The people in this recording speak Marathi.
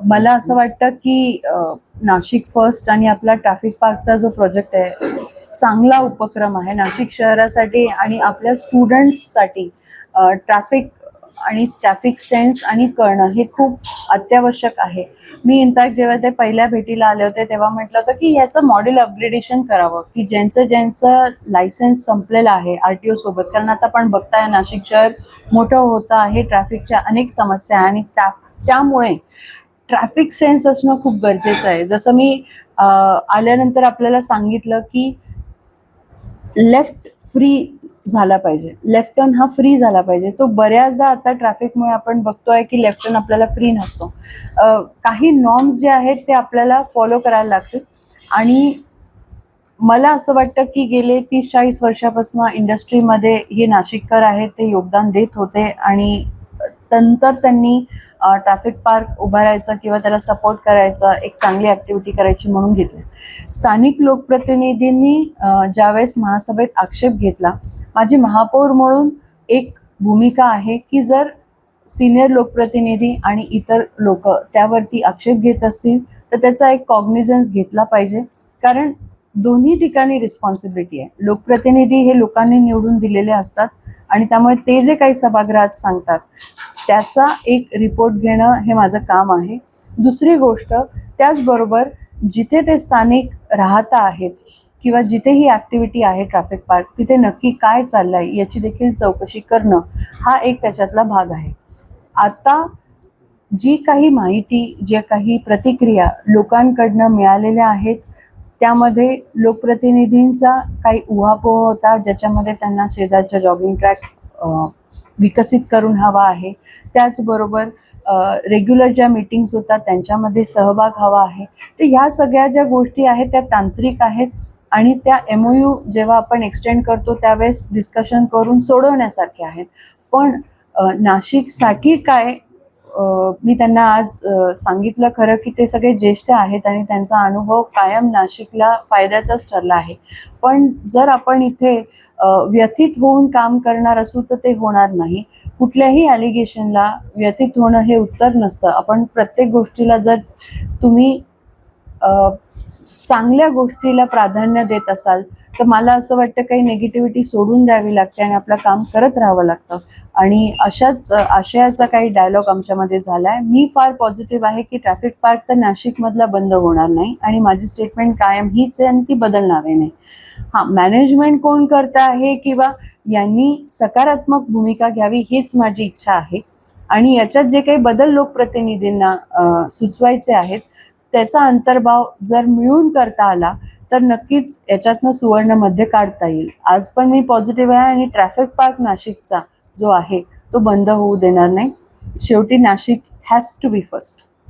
मला असं वाटतं की नाशिक फर्स्ट आणि आपला ट्रॅफिक पार्कचा जो प्रोजेक्ट आहे, चांगला उपक्रम आहे नाशिक शहरासाठी आणि आपल्या स्टुडंट्ससाठी. ट्रॅफिक आणि ट्रॅफिक सेन्स आणि कळणं हे खूप अत्यावश्यक आहे. मी इनफॅक्ट जेव्हा ते पहिल्या भेटीला आले होते तेव्हा म्हटलं होतं की याचं मॉडेल अपग्रेडेशन करावं, की ज्यांचं लायसन्स संपलेलं आहे RTO सोबत. कारण आता आपण बघताय नाशिक शहर मोठं होतं आहे, ट्रॅफिकच्या अनेक समस्या आणि त्यामुळे ट्रॅफिक सेन्स असणं खूप गरजेचं आहे. जसं मी आल्यानंतर आपल्याला सांगितलं की लेफ्ट फ्री झाला पाहिजे, लेफ्ट टर्न हा फ्री झाला पाहिजे. तो बऱ्याचदा आता ट्रॅफिकमुळे आपण बघतोय की लेफ्ट टर्न आपल्याला फ्री नसतो. काही नॉर्म्स जे आहेत ते आपल्याला फॉलो करायला लागतील. आणि मला असं वाटतं की गेले 30-40 वर्षापासून इंडस्ट्रीमध्ये हे नाशिककर आहेत ते योगदान देत होते आणि नंतर त्यांनी ट्रॅफिक पार्क उभारायचा किंवा त्याला सपोर्ट करायचा, एक चांगली ॲक्टिव्हिटी करायची म्हणून घेतली. स्थानिक लोकप्रतिनिधींनी ज्यावेळेस महासभेत आक्षेप घेतला, माझी महापौर म्हणून एक भूमिका आहे की जर सिनियर लोकप्रतिनिधी आणि इतर लोक त्यावरती आक्षेप घेत असतील तर त्याचा एक कॉग्निझन्स घेतला पाहिजे. कारण दोन्ही ठिकाणी रिस्पॉन्सिबिलिटी आहे. लोकप्रतिनिधी हे लोकांनी निवडून दिलेले असतात आणि त्यामुळे ते जे काही सभागृहात सांगतात त्याचा एक रिपोर्ट घेणं हे माझं काम आहे. दुसरी गोष्ट, त्याचबरोबर जिथे ते स्थानिक राहता आहेत किंवा जिथे ही ॲक्टिव्हिटी आहे ट्रॅफिक पार्क, तिथे नक्की काय चाललं आहे याची देखील चौकशी करणं हा एक त्याच्यातला भाग आहे. आता जी काही माहिती, ज्या काही प्रतिक्रिया लोकांकडनं मिळालेल्या आहेत त्यामध्ये लोकप्रतिनिधींचा काही उहापोह होता, ज्याच्यामध्ये त्यांना शेजारच्या जॉगिंग ट्रॅक विकसित करून हवा आहे. त्याचबरोबर रेग्युलर ज्या मीटिंग्स होतात त्यांच्यामध्ये सहभाग हवा आहे. तर ह्या सगळ्या ज्या गोष्टी आहेत त्या तांत्रिक आहेत आणि त्या MOU जेव्हा आपण एक्सटेंड करतो त्यावेळेस डिस्कशन करून सोडवण्यासारख्या आहेत. पण नाशिकसाठी काय, मी त्यांना आज सांगितलं खरं की ते सगळे ज्येष्ठ आहेत आणि त्यांचा अनुभव कायम नाशिकला फायद्याचाच ठरला आहे. पण जर आपण इथे व्यथित होऊन काम करणार असू तर ते होणार नाही. कुठल्याही ॲलिगेशनला व्यथित होणं हे उत्तर नसतं. आपण प्रत्येक गोष्टीला जर तुम्ही चांगल्या गोष्टीला प्राधान्य देत असाल तर मला असं वाटतं काही निगेटिव्हिटी सोडून द्यावी लागते आणि आपलं काम करत राहावं लागतं. आणि अशाच आशयाचा काही डायलॉग आमच्यामध्ये झाला आहे. मी फार पॉझिटिव्ह आहे की ट्रॅफिक पार्क तर नाशिकमधला बंद होणार नाही आणि माझी स्टेटमेंट कायम हीच आहे आणि ती बदलणार नाही. हां, मॅनेजमेंट कोण करतं आहे किंवा यांनी सकारात्मक भूमिका घ्यावी हीच माझी इच्छा आहे. आणि याच्यात जे काही बदल लोकप्रतिनिधींना सुचवायचे आहेत त्याचा अंतर्भाव जर मिळून करता आला तर नक्कीच याच्यातनं सुवर्ण मध्य काढता येईल. आज पण मी पॉझिटिव्ह आहे आणि ट्रॅफिक पार्क नाशिकचा जो आहे तो बंद होऊ देणार नाही. शेवटी Nashik has to be first.